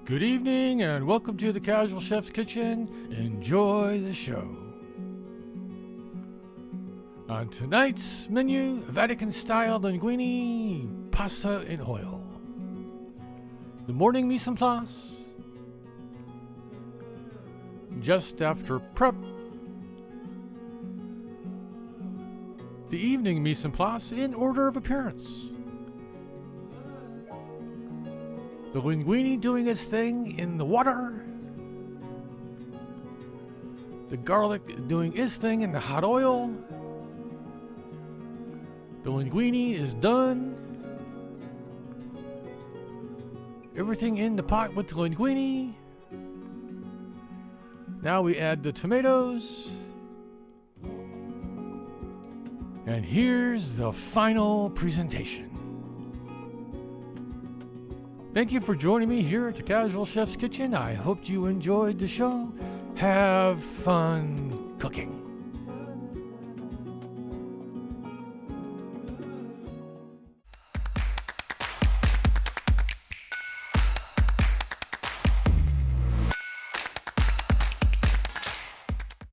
Good evening and welcome to the Casual Chef's Kitchen. Enjoy the show. On tonight's menu, Vatican-Style Linguine Pasta in Oil. The morning mise en place. Just after prep. The evening mise en place in order of appearance. The linguine doing its thing in the water. The garlic doing its thing in the hot oil. The linguine is done. Everything in the pot with the linguine. Now we add the tomatoes. And here's the final presentation. Thank you for joining me here at the Casual Chef's Kitchen. I hope you enjoyed the show. Have fun cooking.